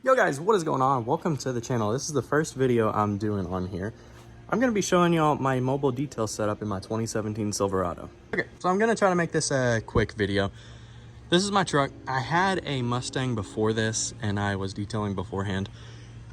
Yo guys, what is going on? Welcome to the channel. This is the first video I'm doing on here. I'm going to be showing y'all my mobile detail setup in my 2017 Silverado. Okay, so I'm going to try to make this a quick video. This is my truck. I had a Mustang before this and I was detailing beforehand.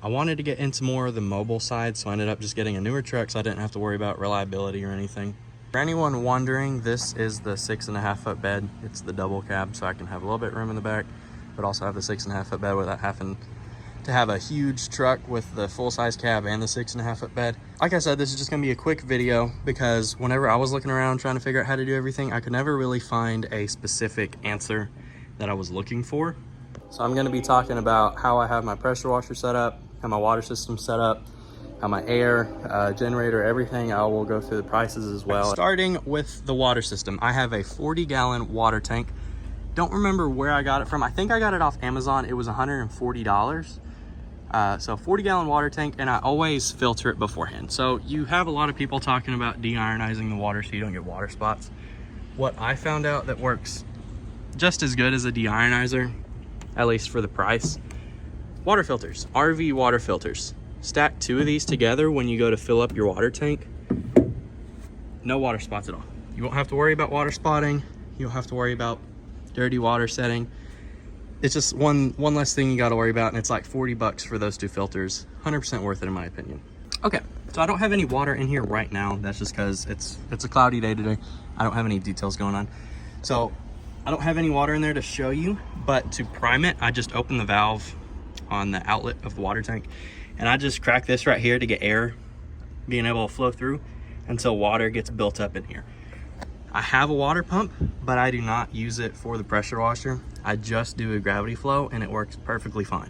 I wanted to get into more of the mobile side, so I ended up just getting a newer truck so I didn't have to worry about reliability or anything. For anyone wondering, this is the 6.5 foot bed. It's the double cab, so I can have a little bit of room in the back, but also have the 6.5 foot bed without having to have a huge truck with the full-size cab and the 6.5 foot bed. Like I said, this is just gonna be a quick video because whenever I was looking around trying to figure out how to do everything, I could never really find a specific answer that I was looking for. So I'm gonna be talking about how I have my pressure washer set up, how my water system set up, how my air, generator, everything. I will go through the prices as well. Starting with the water system, I have a 40-gallon water tank. Don't remember where I got it from. I think I got it off Amazon. It was $140. So 40-gallon water tank, and I always filter it beforehand. So you have a lot of people talking about de-ironizing the water so you don't get water spots. What I found out that works just as good as a de-ionizer, at least for the price, water filters, RV water filters. Stack 2 of these together when you go to fill up your water tank. No water spots at all. You won't have to worry about water spotting. You don't have to worry about dirty water setting. It's just one less thing you got to worry about, and it's like 40 bucks for those 2 filters. 100% worth it in my opinion. Okay, so I don't have any water in here right now. That's just because it's a cloudy day today. I don't have any details going on. So I don't have any water in there to show you, but to prime it, I just open the valve on the outlet of the water tank, and I just crack this right here to get air being able to flow through until water gets built up in here. I have a water pump, but I do not use it for the pressure washer. I just do a gravity flow and it works perfectly fine.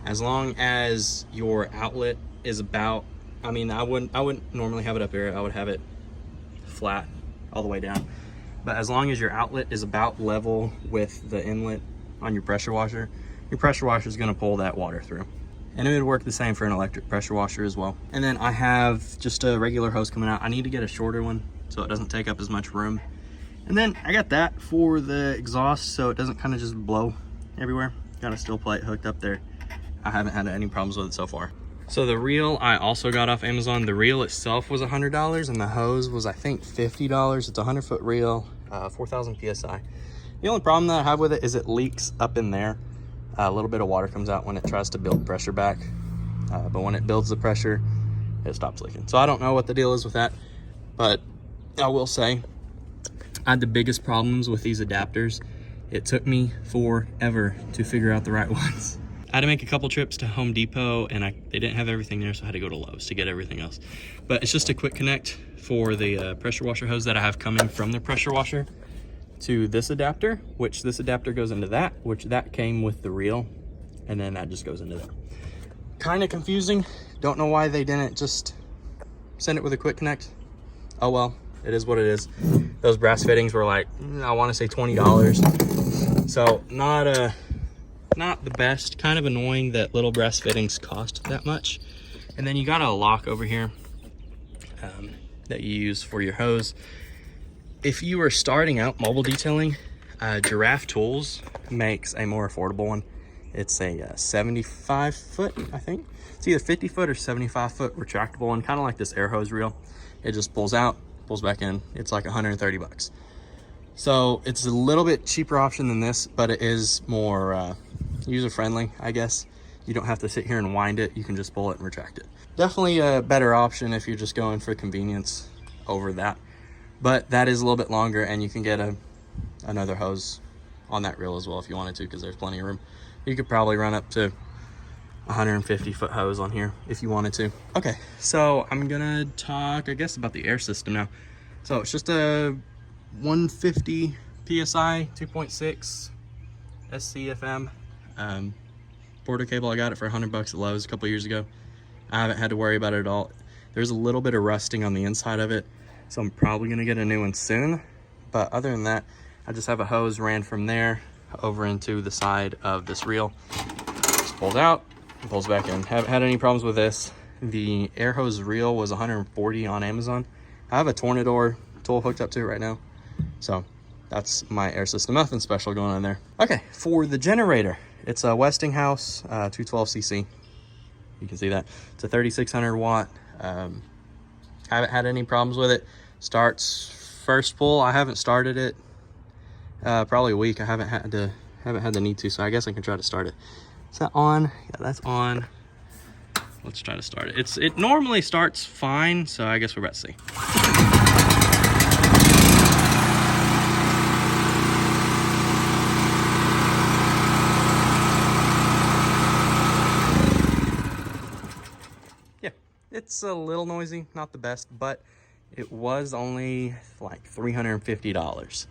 As long as your outlet is about, I mean, I wouldn't normally have it up here. I would have it flat all the way down. But as long as your outlet is about level with the inlet on your pressure washer is gonna pull that water through. And it would work the same for an electric pressure washer as well. And then I have just a regular hose coming out. I need to get a shorter one so it doesn't take up as much room. And then I got that for the exhaust so it doesn't kind of just blow everywhere. Got a steel plate hooked up there. I haven't had any problems with it so far. So the reel I also got off Amazon. The reel itself was $100 and the hose was, I think, $50. It's a 100-foot reel, 4,000 PSI. The only problem that I have with it is it leaks up in there. A little bit of water comes out when it tries to build pressure back, but when it builds the pressure, it stops leaking. So I don't know what the deal is with that, but I will say I had the biggest problems with these adapters. It took me forever to figure out the right ones. I had to make a couple trips to Home Depot, and they didn't have everything there, so I had to go to Lowe's to get everything else. But it's just a quick connect for the pressure washer hose that I have coming from the pressure washer to this adapter, which this adapter goes into that, which that came with the reel, and then that just goes into there. Kind of confusing. Don't know why they didn't just send it with a quick connect. Oh well, it is what it is. Those brass fittings were like, I want to say $20. So not the best. Kind of annoying that little brass fittings cost that much. And then you got a lock over here that you use for your hose. If you are starting out mobile detailing, Giraffe Tools makes a more affordable one. It's a 75 foot, I think. It's either 50 foot or 75 foot retractable one, kind of like this air hose reel. It just pulls out, pulls back in. It's like 130 bucks. So it's a little bit cheaper option than this, but it is more user-friendly, I guess. You don't have to sit here and wind it. You can just pull it and retract it. Definitely a better option if you're just going for convenience over that. But that is a little bit longer, and you can get another hose on that reel as well if you wanted to, because there's plenty of room. You could probably run up to 150 foot hose on here if you wanted to. Okay, so I'm gonna talk, I guess, about the air system now. So it's just a 150 PSI 2.6 SCFM border cable. I got it for 100 bucks at Lowe's a couple years ago. I haven't had to worry about it at all. There's a little bit of rusting on the inside of it, so I'm probably gonna get a new one soon. But other than that, I just have a hose ran from there over into the side of this reel. Just pulls out, pulls back in. Haven't had any problems with this. The air hose reel was 140 on Amazon. I have a Tornador tool hooked up to it right now, so That's my air system, nothing special going on there. Okay, for the generator, it's a Westinghouse 212cc. You can see that. It's a 3600 watt. Haven't had any problems with it. Starts first pull. I haven't started it probably a week. I haven't had the need to, so I guess I can try to start it. Is that on? Yeah, that's on. Let's try to start it. It normally starts fine, so I guess we're about to see. Yeah, it's a little noisy, not the best, but it was only like $350.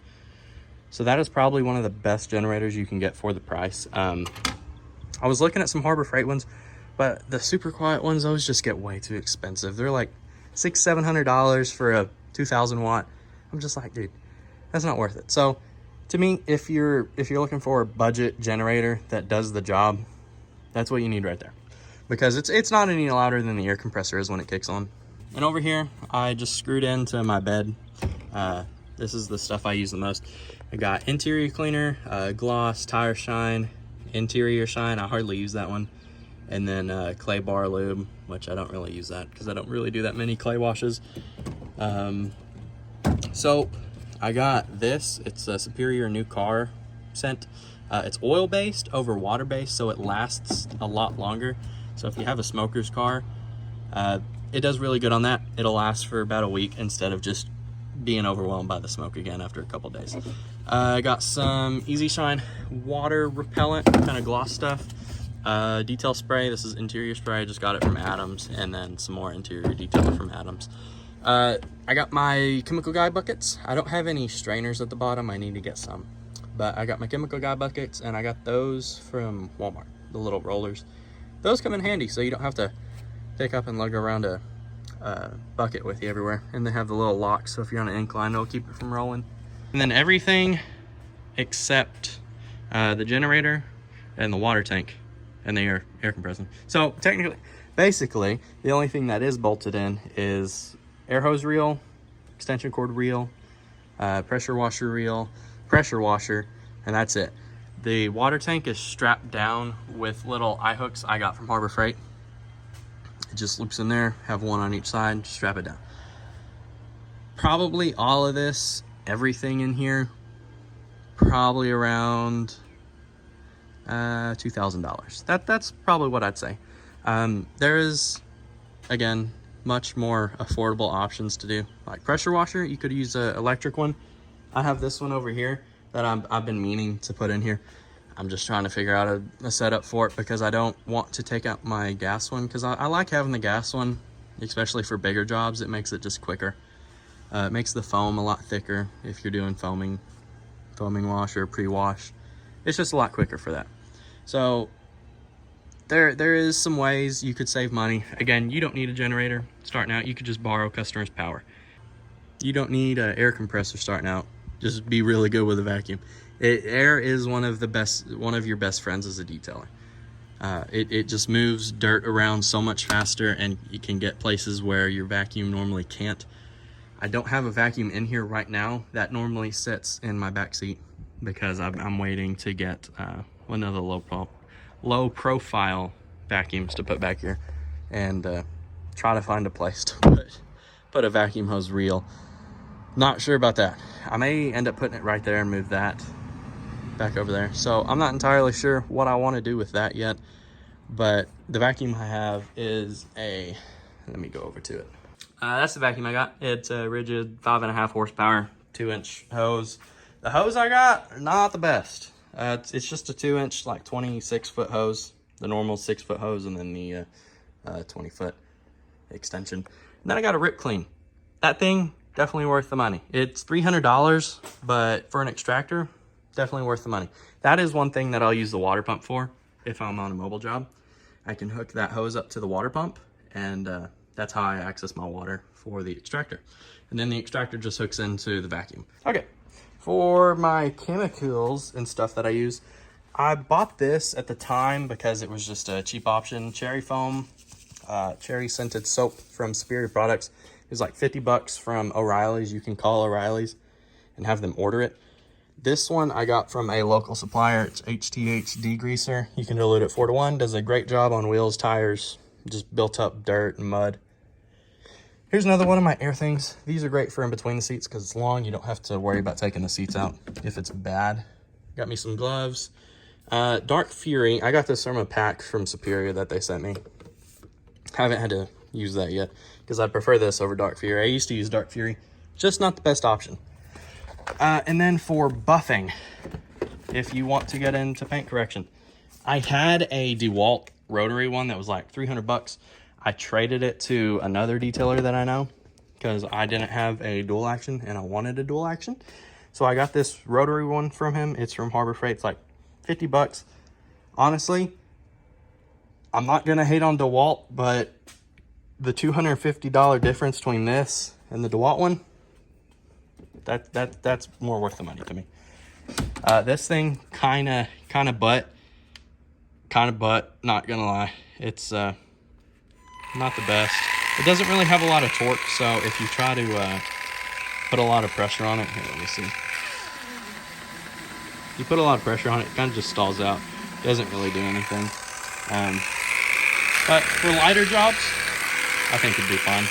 So that is probably one of the best generators you can get for the price. I was looking at some Harbor Freight ones, but the super quiet ones, those just get way too expensive. They're like $600-700 for a 2000 watt. I'm just like, dude, that's not worth it. So to me, if you're looking for a budget generator that does the job, that's what you need right there, because it's not any louder than the air compressor is when it kicks on. And over here, I just screwed into my bed. This is the stuff I use the most. I got interior cleaner, gloss, tire shine, interior shine. I hardly use that one. And then clay bar lube, which I don't really use that because I don't really do that many clay washes. Soap, I got this. It's a Superior New Car scent. It's oil-based over water-based, so it lasts a lot longer. So if you have a smoker's car, it does really good on that. It'll last for about a week instead of just being overwhelmed by the smoke again after a couple days. I got some Easy Shine water repellent kind of gloss stuff. Detail spray. This is interior spray. I just got it from Adams, and then some more interior detail from Adams. I got my chemical guy buckets. I don't have any strainers at the bottom. I need to get some, but I got my chemical guy buckets, and I got those from Walmart, the little rollers. Those come in handy, so you don't have to pick up and lug around a bucket with you everywhere. And they have the little locks, so if you're on an incline, it'll keep it from rolling. And then everything except the generator and the water tank and the air compressor. So technically, basically, the only thing that is bolted in is air hose reel, extension cord reel, pressure washer reel, pressure washer, and that's it. The water tank is strapped down with little eye hooks I got from Harbor Freight. It just loops in there, have one on each side, strap it down. Probably all of this, everything in here, probably around $2,000. That's probably what I'd say. There is, again, much more affordable options to do. Like pressure washer, you could use an electric one. I have this one over here that I've been meaning to put in here. I'm just trying to figure out a setup for it because I don't want to take out my gas one, because I like having the gas one, especially for bigger jobs. It makes it just quicker. It makes the foam a lot thicker if you're doing foaming wash or pre-wash. It's just a lot quicker for that. So there is some ways you could save money. Again, you don't need a generator starting out. You could just borrow customers' power. You don't need an air compressor starting out. Just be really good with a vacuum. Air is one of your best friends as a detailer. It just moves dirt around so much faster, and you can get places where your vacuum normally can't. I don't have a vacuum in here right now. That normally sits in my back seat because I'm waiting to get one of the low profile vacuums to put back here, and try to find a place to put a vacuum hose reel. Not sure about that. I may end up putting it right there and move that back over there. So I'm not entirely sure what I want to do with that yet, but the vacuum I have is let me go over to it. That's the vacuum I got. It's a rigid 5.5 horsepower 2-inch hose. The hose I got, not the best. It's just a 2-inch, like 26-foot hose, the normal 6-foot hose, and then the 20-foot extension. And then I got a rip clean. That thing, definitely worth the money. It's $300, but for an extractor, definitely worth the money. That is one thing that I'll use the water pump for if I'm on a mobile job. I can hook that hose up to the water pump, and that's how I access my water for the extractor. And then the extractor just hooks into the vacuum. Okay, for my chemicals and stuff that I use, I bought this at the time because it was just a cheap option. Cherry foam, cherry scented soap from Superior Products. It was like $50 from O'Reilly's. You can call O'Reilly's and have them order it. This one I got from a local supplier. It's HTH degreaser. You can dilute it 4-to-1. Does a great job on wheels, tires, just built up dirt and mud. Here's another one of my air things. These are great for in between the seats because it's long. You don't have to worry about taking the seats out if it's bad. Got me some gloves. Dark Fury. I got this from a pack from Superior that they sent me. Haven't had to use that yet because I prefer this over Dark Fury. I used to use Dark Fury. Just not the best option. And then for buffing, if you want to get into paint correction, I had a DeWalt rotary one that was like 300 bucks. I traded it to another detailer that I know because I didn't have a dual action and I wanted a dual action. So I got this rotary one from him. It's from Harbor Freight. It's like 50 bucks. Honestly, I'm not going to hate on DeWalt, but the $250 difference between this and the DeWalt one, that's more worth the money to me. This thing kind of butt, not gonna lie. It's not the best. It doesn't really have a lot of torque, so if you try to put a lot of pressure on it, here, let me see. You put a lot of pressure on it, it kind of just stalls out. It doesn't really do anything. But for lighter jobs, I think it'd be fine.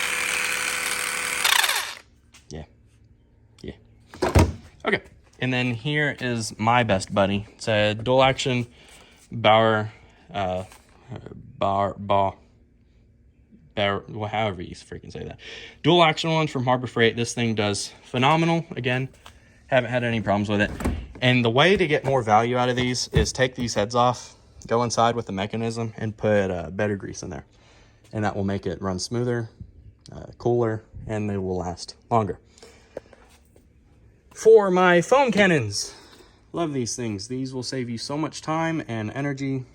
Okay, and then here is my best buddy. It's a dual action however you freaking say that. Dual action one from Harbor Freight. This thing does phenomenal. Again, haven't had any problems with it. And the way to get more value out of these is take these heads off, go inside with the mechanism, and put better grease in there. And that will make it run smoother, cooler, and they will last longer. For my foam cannons, love these things. These will save you so much time and energy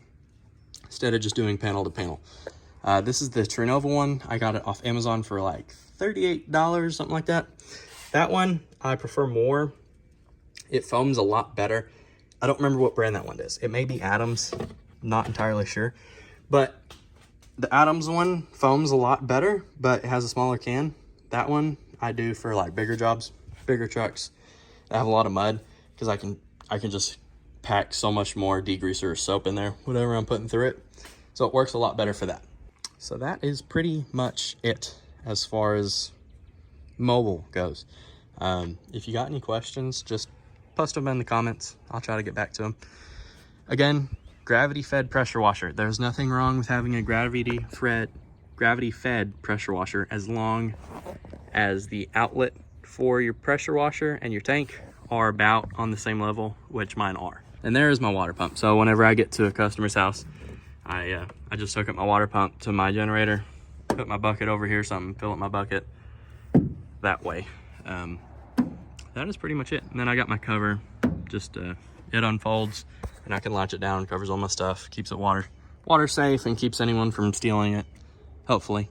instead of just doing panel to panel. This is the Trinova one. I got it off Amazon for like $38, something like that. That one I prefer more. It foams a lot better. I don't remember what brand that one is. It may be Adams, not entirely sure. But the Adams one foams a lot better, but it has a smaller can. That one I do for like bigger jobs, bigger trucks. I have a lot of mud because I can just pack so much more degreaser or soap in there, whatever I'm putting through it. So it works a lot better for that. So that is pretty much it as far as mobile goes. If you got any questions, just post them in the comments. I'll try to get back to them. Again, gravity fed pressure washer. There's nothing wrong with having a gravity fed pressure washer as long as the outlet for your pressure washer and your tank are about on the same level, which mine are. And there is my water pump. So whenever I get to a customer's house, I just hook up my water pump to my generator, put my bucket over here, fill up my bucket that way. That is pretty much it. And then I got my cover, just it unfolds and I can latch it down, covers all my stuff, keeps it water safe and keeps anyone from stealing it, hopefully.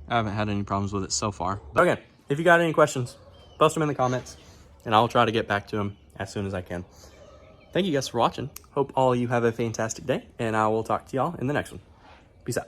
I haven't had any problems with it so far. But again, if you got any questions, post them in the comments and I'll try to get back to them as soon as I can. Thank you guys for watching. Hope all of you have a fantastic day and I will talk to y'all in the next one. Peace out.